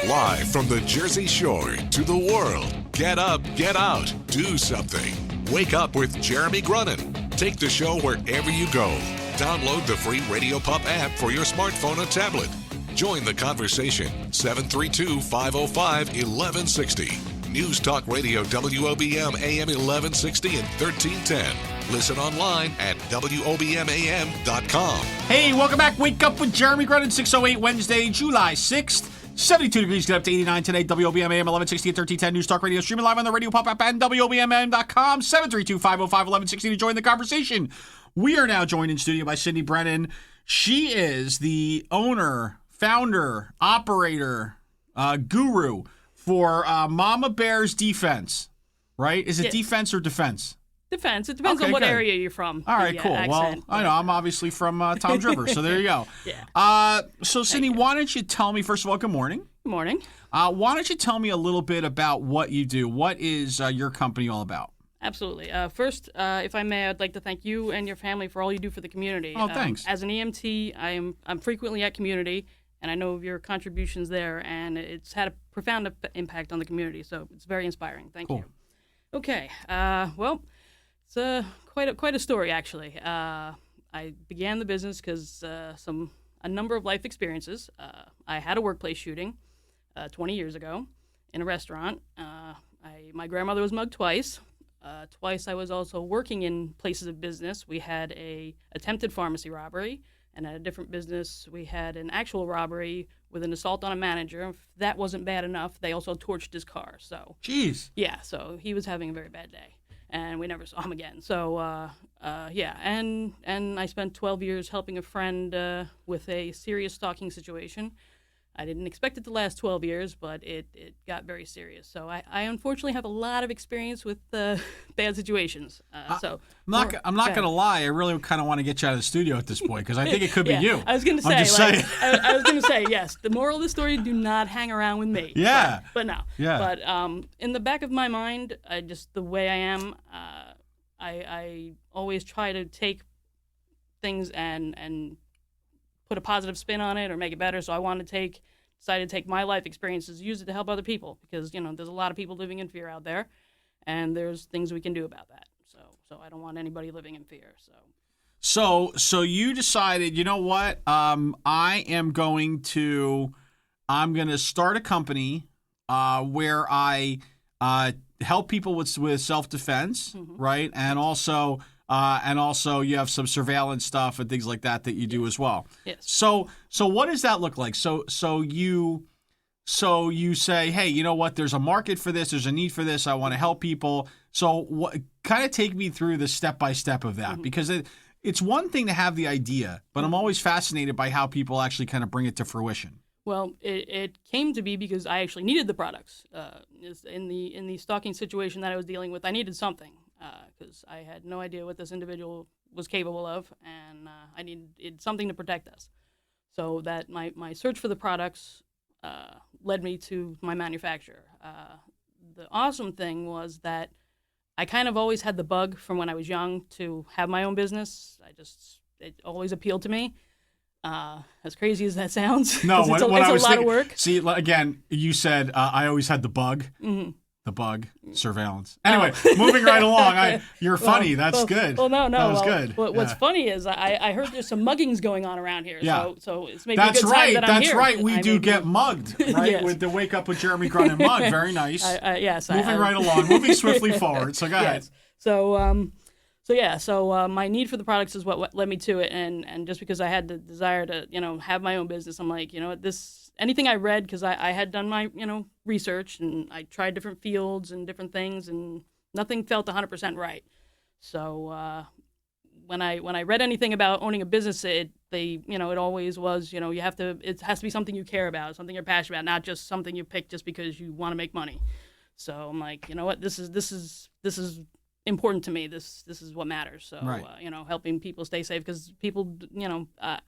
Live from the Jersey Shore to the world. Get up, get out, do something. Wake up with Jeremy Brennan. Take the show wherever you go. Download the free Radio Pup app for your smartphone or tablet. Join the conversation. 732-505-1160. News Talk Radio WOBM AM 1160 and 1310. Listen online at WOBMAM.com. Hey, welcome back. Wake up with Jeremy Brennan, 6:08 Wednesday, July 6th. 72 degrees, get up to 89 today. WOBM AM 1160 and 1310. News Talk Radio, streaming live on the Radio Pop app and WOBMAM.com. 732-505-1160 to join the conversation. We are now joined in studio by Cindy Brennan. She is the owner, founder, operator, guru for Momma Bear's Defense, right? Is it defense or defense? Defense. It depends on what area you're from. All right, cool. Accent. Well, I know I'm obviously from Tom's River, so there you go. Yeah. So, Cindy, why don't you tell me, first of all, good morning. Good morning. Why don't you tell me a little bit about what you do? What is your company all about? Absolutely. First, if I may, I'd like to thank you and your family for all you do for the community. Oh, thanks. As an EMT, I'm frequently at community, and I know of your contributions there, and it's had a profound impact on the community, so it's very inspiring. Thank you. Okay. Well, it's quite a story, actually. I began the business because a number of life experiences. I had a workplace shooting 20 years ago in a restaurant. My grandmother was mugged twice. Twice I was also working in places of business. We had a attempted pharmacy robbery, and at a different business we had an actual robbery with an assault on a manager. If that wasn't bad enough, they also torched his car. So, jeez. Yeah, so he was having a very bad day, and we never saw him again. So, yeah, and I spent 12 years helping a friend with a serious stalking situation. I didn't expect it to last 12 years, but it got very serious. So I unfortunately have a lot of experience with bad situations. I'm not going to lie. I really kind of want to get you out of the studio at this point because I think it could be you. I was going to say, I was going to say, yes. The moral of the story: do not hang around with me. Yeah. But no. Yeah. But in the back of my mind, the way I am, I always try to take things and put a positive spin on it or make it better. So I decided to take my life experiences, use it to help other people because, there's a lot of people living in fear out there and there's things we can do about that. So I don't want anybody living in fear. So you decided, you know what? I'm going to start a company where I help people with self-defense, right? And also you have some surveillance stuff and things like that you do as well. Yes. So what does that look like? So you say, hey, you know what? There's a market for this. There's a need for this. I want to help people. So kind of take me through the step-by-step of that because it's one thing to have the idea, but I'm always fascinated by how people actually kind of bring it to fruition. Well, it came to be because I actually needed the products. In the stalking situation that I was dealing with, I needed something. Because I had no idea what this individual was capable of, and I needed something to protect us. So that my search for the products led me to my manufacturer. The awesome thing was that I kind of always had the bug from when I was young to have my own business. It always appealed to me. As crazy as that sounds, no, it's a lot of work. See, again, you said I always had the bug. Mm-hmm. The bug, surveillance. Anyway, moving right along. You're funny. That's good. Well, no. That was good. What's funny is I heard there's some muggings going on around here. Yeah. So it's maybe a good time that I'm here. That's right. We do get mugged, right? Yes. With the Wake Up with Jeremy Brennan mug. Very nice. Yes. Moving right along. Moving swiftly forward. So go ahead. So my need for the products is what led me to it, and just because I had the desire to have my own business, I'm like, anything I read, because I had done my research and I tried different fields and different things, and nothing felt 100% right. So when I read anything about owning a business, it always was it has to be something you care about, something you're passionate about, not just something you pick just because you want to make money. So I'm like, you know what, this is important to me. This is what matters. So right. Helping people stay safe, because people,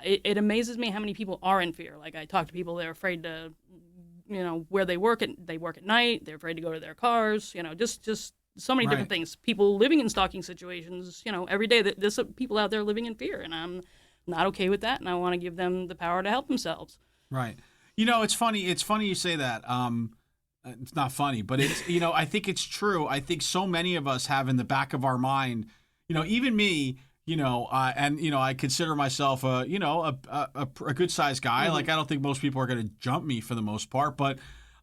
it amazes me how many people are in fear. Like, I talk to people, they're afraid to, where they work at night, they're afraid to go to their cars, just so many different things. People living in stalking situations, every day there's people out there living in fear, and I'm not okay with that, and I want to give them the power to help themselves. Right. It's funny. It's funny you say that. It's not funny, but it's, I think it's true. I think so many of us have in the back of our mind, even me, I consider myself a good sized guy. Mm-hmm. Like, I don't think most people are going to jump me for the most part, but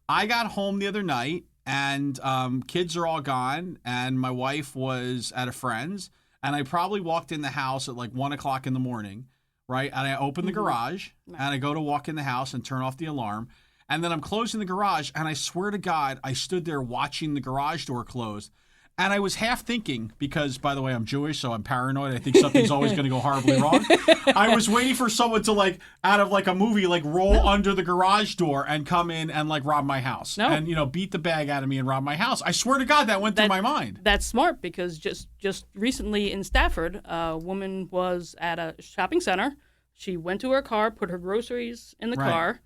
I got home the other night and kids are all gone and my wife was at a friend's and I probably walked in the house at like 1:00 in the morning. Right. And I open the garage and I go to walk in the house and turn off the alarm. And then I'm closing the garage. And I swear to God, I stood there watching the garage door close. And I was half thinking, because, by the way, I'm Jewish, so I'm paranoid. I think something's always going to go horribly wrong. I was waiting for someone to, like, out of, like, a movie, like, roll under the garage door and come in and, like, rob my house. No. And, beat the bag out of me and rob my house. I swear to God, that went through my mind. That's smart, because just recently in Stafford, a woman was at a shopping center. She went to her car, put her groceries in the car.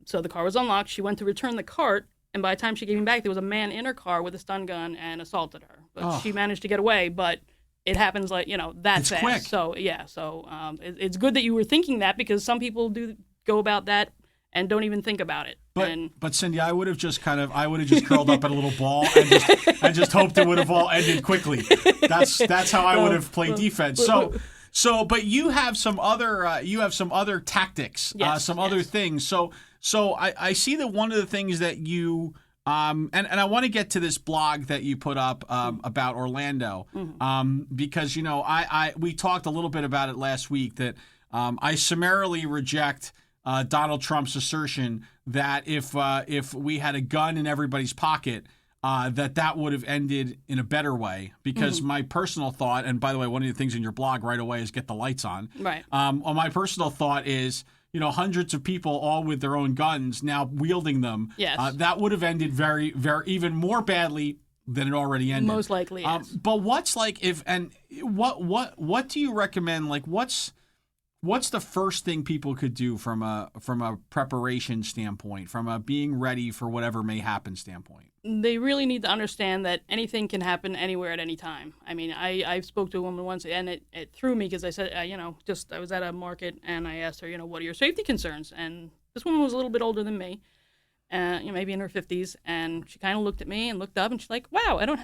So the car was unlocked. She went to return the cart. And by the time she came back, there was a man in her car with a stun gun and assaulted her. But she managed to get away. But it happens like, that it's fast. Quick. So, yeah. So it's good that you were thinking that, because some people do go about that and don't even think about it. But Cindy, I would have just curled up in a little ball and just hoped it would have all ended quickly. That's how I would have played defense. But you have some other tactics, some other things. So I see that one of the things that you and I want to get to this blog that you put up about Orlando, because we talked a little bit about it last week that I summarily reject Donald Trump's assertion that if we had a gun in everybody's pocket, that would have ended in a better way, because my personal thought, and by the way, one of the things in your blog right away is get the lights on. Right. My personal thought is, hundreds of people all with their own guns now wielding them. Yes. That would have ended very, very, even more badly than it already ended. Most likely, yes. But what's like what do you recommend? Like, what's the first thing people could do from a preparation standpoint, from a being ready for whatever may happen standpoint? They really need to understand that anything can happen anywhere at any time. I mean, I spoke to a woman once, and it threw me, because I said, I was at a market, and I asked her, what are your safety concerns? And this woman was a little bit older than me, maybe in her 50s, and she kind of looked at me and looked up, and she's like, wow, I don't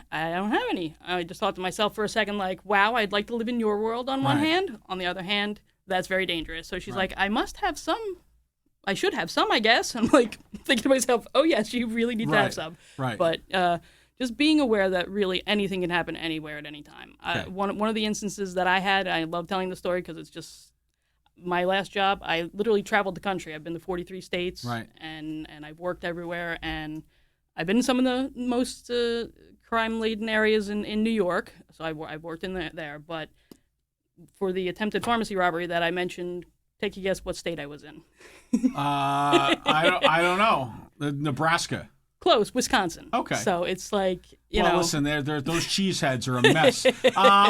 have any. I just thought to myself for a second, like, wow, I'd like to live in your world on one hand. On the other hand, that's very dangerous. So she's like, I should have some, I guess. I'm like thinking to myself, oh, yes, you really need to have some. Right. But just being aware that really anything can happen anywhere at any time. Okay. One of the instances that I had, I love telling the story because it's just my last job. I literally traveled the country. I've been to 43 states. Right. And I've worked everywhere. And I've been in some of the most crime-laden areas in New York. So I've worked in there. But for the attempted pharmacy robbery that I mentioned, take a guess what state I was in. I don't know. Nebraska. Close, Wisconsin. Okay. So it's like, listen, those cheeseheads are a mess.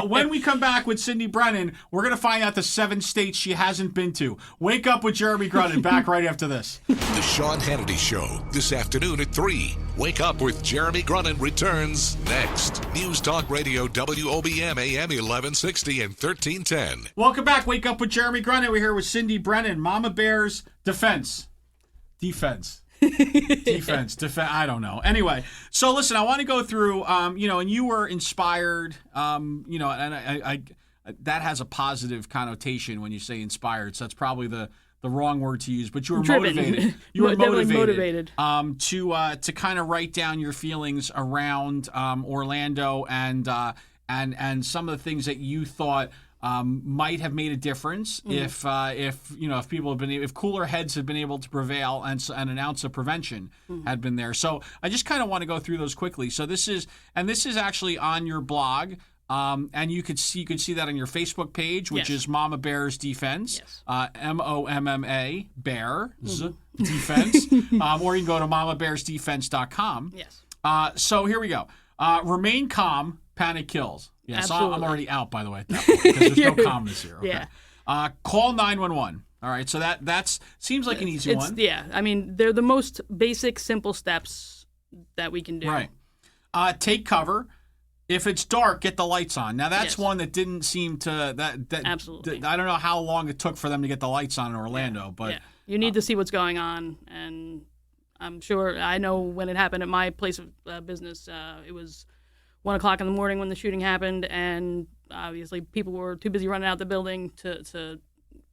When we come back with Cindy Brennan, we're going to find out the 7 states she hasn't been to. Wake Up with Jeremy Grunin, back right after this. The Sean Hannity Show, this afternoon at 3. Wake Up with Jeremy Grunin returns next. News Talk Radio, WOBM AM 1160 and 1310. Welcome back. Wake Up with Jeremy Grunin. We're here with Cindy Brennan, Mama Bear's Defense. I don't know. Anyway, so listen, I want to go through, and you were inspired, and I that has a positive connotation when you say inspired. So that's probably the wrong word to use, but you were motivated. You were motivated to kind of write down your feelings around Orlando and some of the things that you thought might have made a difference if people have been, if cooler heads had been able to prevail and an ounce of prevention had been there. So I just kind of want to go through those quickly. So this is actually on your blog. And you could see that on your Facebook page, which is Momma Bear's Defense, MOMMA Bears Defense, or you can go to mommabearsdefense.com. Yes. So here we go. Remain calm. Panic kills. Yeah, so I'm already out, by the way, at that point, because there's no calmness here. Okay. Yeah. Call 911. All right, so that seems like an easy one. Yeah, I mean, they're the most basic, simple steps that we can do. Right. Take cover. If it's dark, get the lights on. Now, that's one that didn't seem to... that Absolutely. I don't know how long it took for them to get the lights on in Orlando, but You need to see what's going on, and I'm sure I know when it happened at my place of business. It was 1 o'clock in the morning when the shooting happened, and obviously people were too busy running out the building to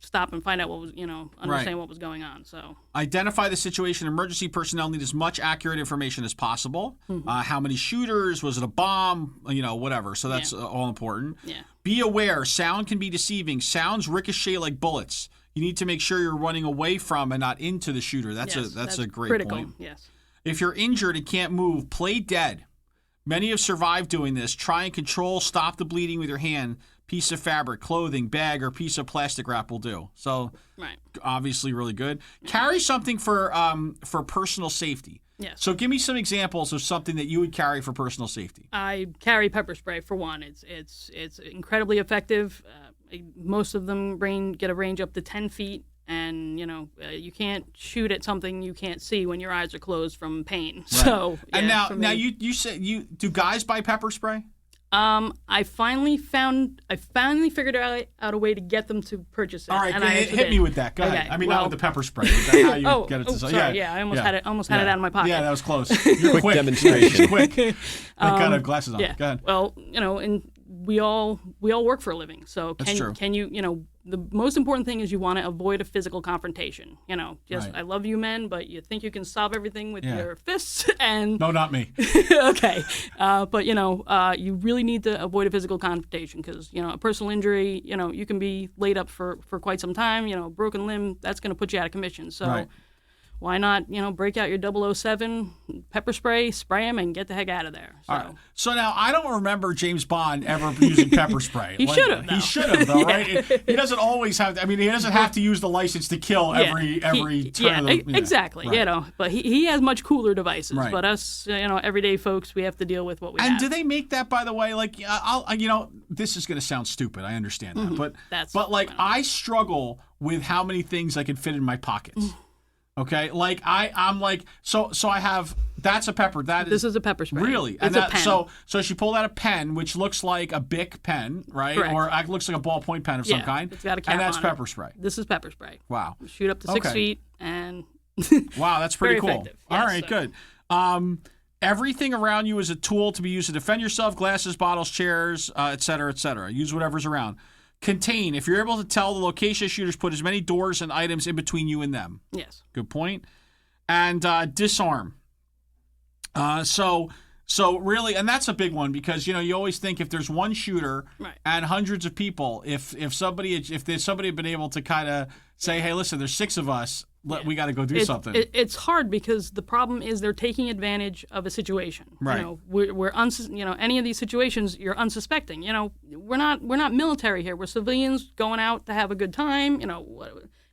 stop and find out what was, understand what was going on. So identify the situation. Emergency personnel need as much accurate information as possible. How many shooters? Was it a bomb? Whatever. So that's all important. Yeah. Be aware. Sound can be deceiving. Sounds ricochet like bullets. You need to make sure you're running away from and not into the shooter. That's a great critical point. Yes. If you're injured and can't move, play dead. Many have survived doing this. Try and stop the bleeding with your hand. Piece of fabric, clothing, bag, or piece of plastic wrap will do. So, obviously, really good. Carry something for personal safety. Yes. So, give me some examples of something that you would carry for personal safety. I carry pepper spray for one. It's incredibly effective. Most of them get a range up to 10 feet. And, you can't shoot at something you can't see when your eyes are closed from pain. Right. So, and now you said do guys buy pepper spray? I finally figured out a way to get them to purchase it. All right, and hit me with that. Go ahead. I mean, not with the pepper spray. Is that how you get it to sorry, I almost had it out of my pocket. Yeah, that was close. You're quick demonstration. Quick. I got glasses on. Yeah. Go ahead. Well, and we all work for a living. So can you the most important thing is you want to avoid a physical confrontation. I love you men, but you think you can solve everything with your fists and no, not me. Okay. But you really need to avoid a physical confrontation because, a personal injury, you can be laid up for quite some time, broken limb, that's going to put you out of commission. So why not, break out your 007 pepper spray, spray them, and get the heck out of there. So, all right. So now I don't remember James Bond ever using pepper spray. He should have, though. He should have, though, right? He doesn't always have. He doesn't have to use the license to kill every turn. Exactly. Right. But he has much cooler devices. Right. But us, everyday folks, we have to deal with what we have. And do they make that, by the way? Like, this is going to sound stupid. I understand that, but I struggle with how many things I can fit in my pockets. Okay, like I'm like so I have that's a pepper. This is a pepper spray. Really? It's a pen. So she pulled out a pen which looks like a Bic pen, right? Correct. Or it looks like a ballpoint pen of some kind. It's got a cap and that's on it. pepper spray. This is pepper spray. Wow. Shoot up to 6 feet and wow, that's pretty cool. Effective. All right, good. Everything around you is a tool to be used to defend yourself: glasses, bottles, chairs, et cetera, et cetera. Use whatever's around. Contain. If you're able to tell the location of shooters, put as many doors and items in between you and them. Yes. Good point. And disarm. So really, and that's a big one because you always think if there's one shooter and hundreds of people, if somebody had been able to kind of say, hey, listen, there's 6 of us. We got to go do something. It's hard because the problem is they're taking advantage of a situation. Right. We're any of these situations you're unsuspecting. We're not military here. We're civilians going out to have a good time.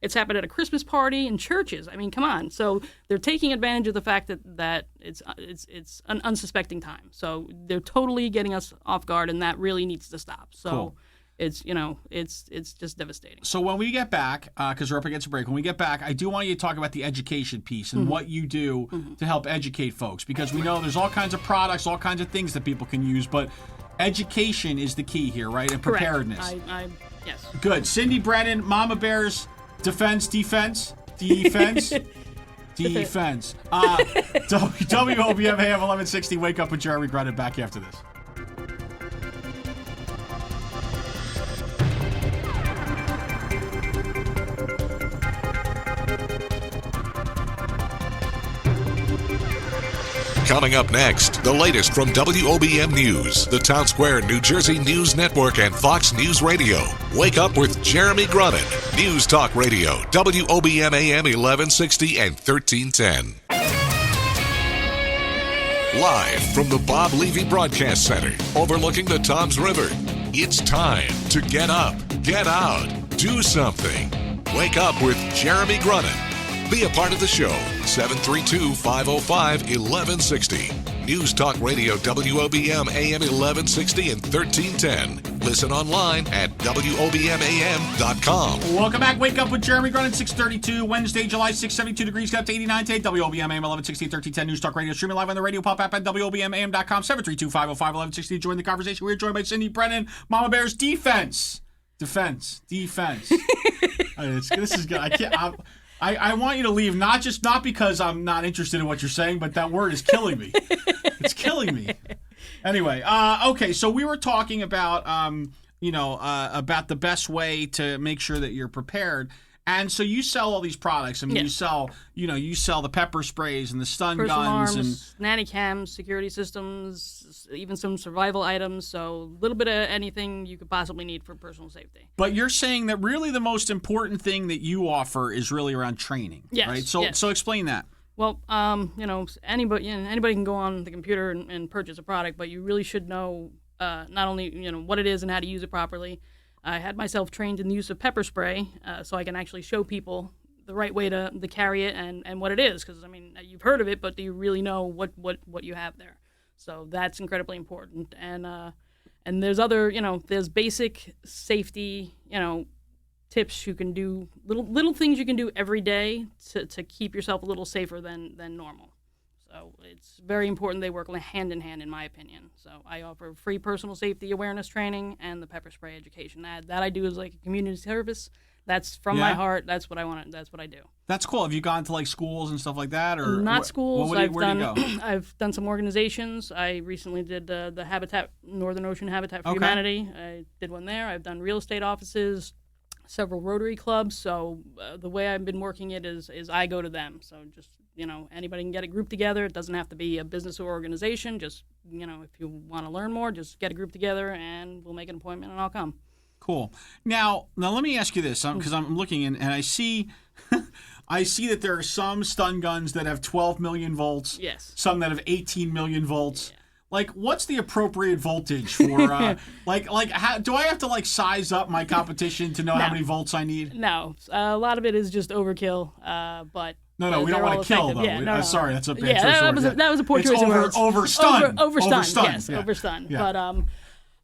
It's happened at a Christmas party in churches. I mean, come on. So they're taking advantage of the fact that it's an unsuspecting time. So they're totally getting us off guard, and that really needs to stop. So. Cool. It's just devastating. So when we get back, because we're up against a break, when we get back, I do want you to talk about the education piece and what you do to help educate folks, because we know there's all kinds of products, all kinds of things that people can use, but education is the key here, right? And preparedness. Yes. Good. Cindy Brennan, Mama Bears, defense. WOBM AM 1160. Wake up with Jeremy Brennan. Back after this. Coming up next, the latest from WOBM News, the Town Square, New Jersey News Network, and Fox News Radio. Wake up with Jeremy Grunin. News Talk Radio, WOBM AM 1160 and 1310. Live from the Bob Levy Broadcast Center, overlooking the Toms River. It's time to get up, get out, do something. Wake up with Jeremy Grunin. Be a part of the show. 732-505-1160. News Talk Radio, WOBM AM 1160 and 1310. Listen online at WOBMAM.com. Welcome back. Wake up with Jeremy Grunin, 632, Wednesday, July 6, 72 degrees, got up to 89 today. WOBM AM 1160 and 1310. News Talk Radio, streaming live on the radio pop app at WOBMAM.com. 732-505-1160. Join the conversation. We're joined by Cindy Brennan, Mama Bears Defense. This is good. I can't. I want you to leave, not because I'm not interested in what you're saying, but that word is killing me. It's killing me. Anyway, okay, so we were talking about, about the best way to make sure that you're prepared. And so you sell all these products. I mean, you sell the pepper sprays and the stun Personal guns arms, nanny cams, security systems, even some survival items. So a little bit of anything you could possibly need for personal safety. But you're saying that really the most important thing that you offer is really around training, right? So explain that. Well, anybody can go on the computer and purchase a product, but you really should know not only what it is and how to use it properly. I had myself trained in the use of pepper spray, so I can actually show people the right way to carry it and what it is. Because I mean, you've heard of it, but do you really know what you have there? So that's incredibly important. And there's other there's basic safety tips you can do, little things you can do every day to keep yourself a little safer than normal. So it's very important they work hand in hand, in my opinion. So I offer free personal safety awareness training and the pepper spray education. That I do as like a community service. That's from my heart. That's what I want. That's what I do. That's cool. Have you gone to like schools and stuff like that, or not schools? Where do you go? I've done some organizations. I recently did the Northern Ocean Habitat for Humanity. I did one there. I've done real estate offices, several Rotary clubs. So the way I've been working it is I go to them. So just anybody can get a group together. It doesn't have to be a business or organization. Just if you want to learn more, just get a group together and we'll make an appointment and I'll come. Cool. Now let me ask you this, because I'm looking and I see that there are some stun guns that have 12 million volts. Yes. Some that have 18 million volts. Yeah. Like, what's the appropriate voltage for, how, do I have to, size up my competition to know how many volts I need? No. A lot of it is just overkill, but... No, we don't want to kill, though. Yeah, sorry, that's a bad choice. That was a poor choice of words. Overstun. Overstun, yes, yeah. Overstun. Yeah. But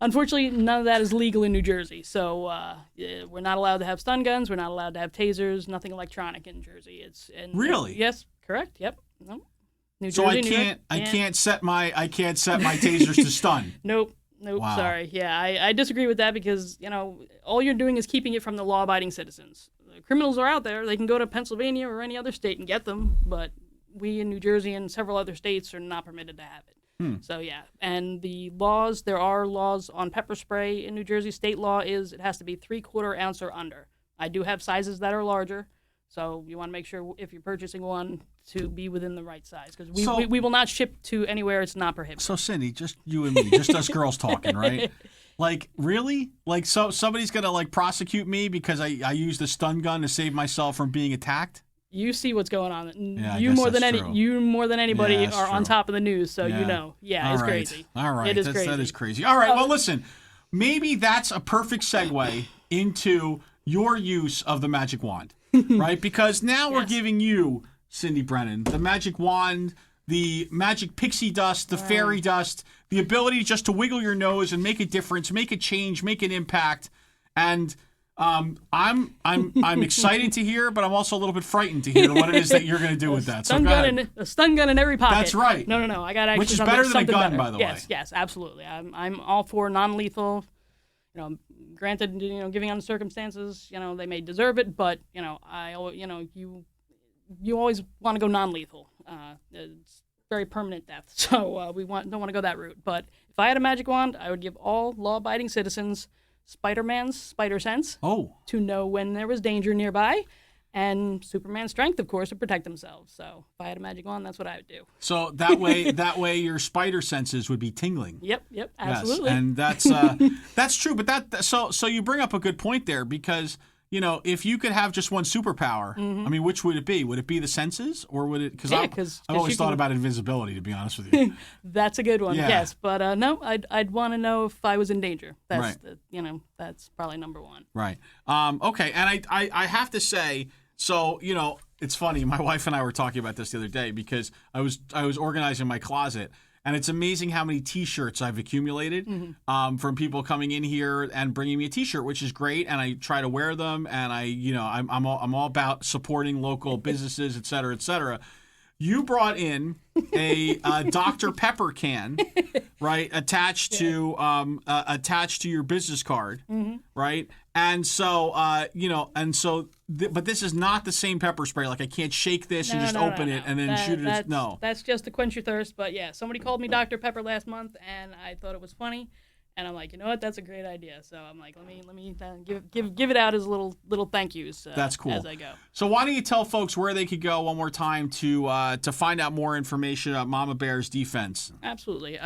unfortunately, none of that is legal in New Jersey. So we're not allowed to have stun guns. We're not allowed to have tasers. Nothing electronic in Jersey. Really? Yes, correct. Yep. No. New so Jersey, I can't set my tasers to stun. Nope. Wow. Sorry. Yeah, I disagree with that because all you're doing is keeping it from the law-abiding citizens. The criminals are out there. They can go to Pennsylvania or any other state and get them, but we in New Jersey and several other states are not permitted to have it. So yeah, and the laws, there are laws on pepper spray in New Jersey. State law is it has to be 3/4 ounce or under. I do have sizes that are larger, so you want to make sure if you're purchasing one to be within the right size, because we will not ship to anywhere it's not prohibited. So Cindy, just you and me, just us girls talking, right? Really? So somebody's gonna prosecute me because I used a stun gun to save myself from being attacked? You see what's going on. Yeah, you more than anybody are on top of the news, so you know. Yeah, it's crazy. All right. It is crazy. That is crazy. All right, well listen, maybe that's a perfect segue into your use of the magic wand, right? Because now we're giving you, Cindy Brennan, the magic wand, the magic pixie dust, the fairy dust, the ability just to wiggle your nose and make a difference, make a change, make an impact. And I'm excited to hear, but I'm also a little bit frightened to hear what it is that you're going to do with that. A stun gun in every pocket. That's right. No. I got actually which is better than a gun, better. By the way. Yes, absolutely. I'm all for non-lethal. Granted, giving on circumstances, they may deserve it, but you always want to go non-lethal. It's very permanent death, so we don't want to go that route. But if I had a magic wand, I would give all law-abiding citizens Spider-Man's spider sense to know when there was danger nearby, and Superman's strength, of course, to protect themselves. So if I had a magic wand, that's what I would do. So that way your spider senses would be tingling. Yep, absolutely. Yes, and that's true. But so you bring up a good point there, because if you could have just one superpower, I mean, which would it be? Would it be the senses, or would it? Because I've always thought about invisibility, to be honest with you. That's a good one. Yeah. Yes, but no, I'd want to know if I was in danger. That's right. That's probably number one. Right. Okay. And I have to say, so it's funny. My wife and I were talking about this the other day because I was organizing my closet. And it's amazing how many T-shirts I've accumulated from people coming in here and bringing me a T-shirt, which is great. And I try to wear them, and I'm all about supporting local businesses, et cetera, et cetera. You brought in a Dr. Pepper can, right, attached to your business card, right? And so, but this is not the same pepper spray. Like I can't shake this and just open it and then shoot it. No. That's just to quench your thirst. But yeah, somebody called me Dr. Pepper last month, and I thought it was funny. And I'm like, you know what? That's a great idea. So I'm like, let me give it out as little thank yous. That's cool. As I go. So why don't you tell folks where they could go one more time to find out more information about Mama Bear's Defense? Absolutely.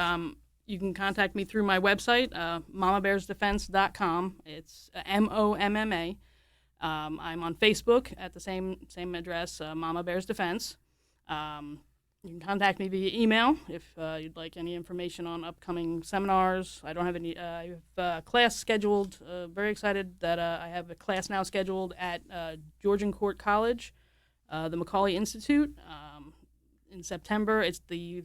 You can contact me through my website, mommabearsdefense.com. It's MOMMA. I'm on Facebook at the same address, Mama Bears Defense. You can contact me via email if you'd like any information on upcoming seminars. I don't have any. I have a class scheduled. Very excited that I have a class now scheduled at Georgian Court College, the Macaulay Institute. In September. It's the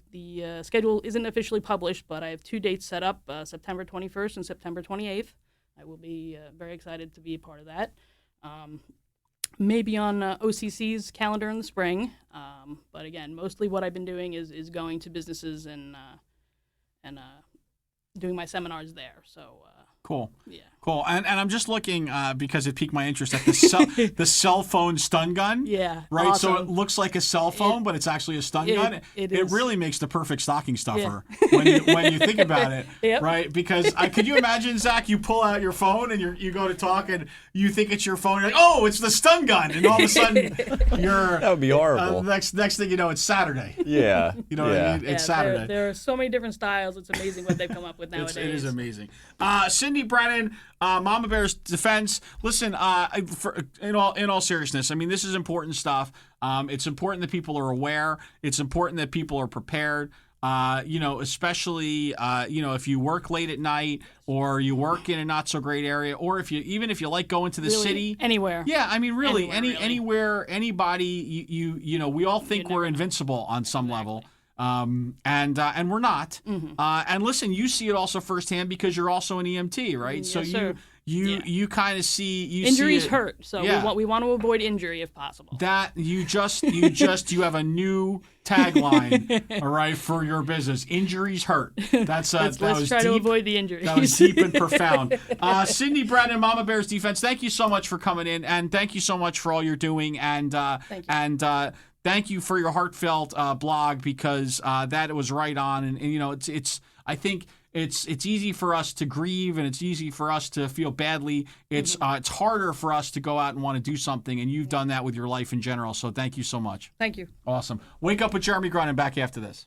schedule isn't officially published, but I have 2 dates set up: September 21st and September 28th. I will be very excited to be a part of that. Maybe on OCC's calendar in the spring. But again, mostly what I've been doing is going to businesses and doing my seminars there. So cool. Yeah. Cool. And I'm just looking because it piqued my interest at the cell phone stun gun. Yeah. Right. Awesome. So it looks like a cell phone, but it's actually a stun gun. It really makes the perfect stocking stuffer when you think about it. Yep. Right. Because could you imagine, Zach? You pull out your phone and you go to talk and you think it's your phone. You're like, oh, it's the stun gun, and all of a sudden you're that would be horrible. Next thing you know, it's Saturday. Yeah. You know what I mean? It's Saturday. There are so many different styles. It's amazing what they've come up with nowadays. It is amazing. Cindy Brennan. Mama Bear's Defense. Listen, in all seriousness, I mean, this is important stuff. It's important that people are aware. It's important that people are prepared. Especially if you work late at night or you work in a not so great area, or if you like going to the city, anywhere. Yeah, I mean, really, anywhere, anybody. We all think we're invincible on some level. And we're not. Mm-hmm. And listen, you see it also firsthand because you're also an EMT, right? Yes, so sir. You kind of see injuries hurt, so we want to avoid injury if possible. That you have a new tagline, all right, for your business. Injuries hurt. Let's try to avoid the injuries. That was deep and profound. Cindy Brennan, Mama Bear's Defense. Thank you so much for coming in, and thank you so much for all you're doing, and thank you for your heartfelt blog because that was right on, and it's I think. It's easy for us to grieve and it's easy for us to feel badly. It's harder for us to go out and want to do something, and you've done that with your life in general. So thank you so much. Thank you. Awesome. Wake Up with Jeremy Grunin back after this.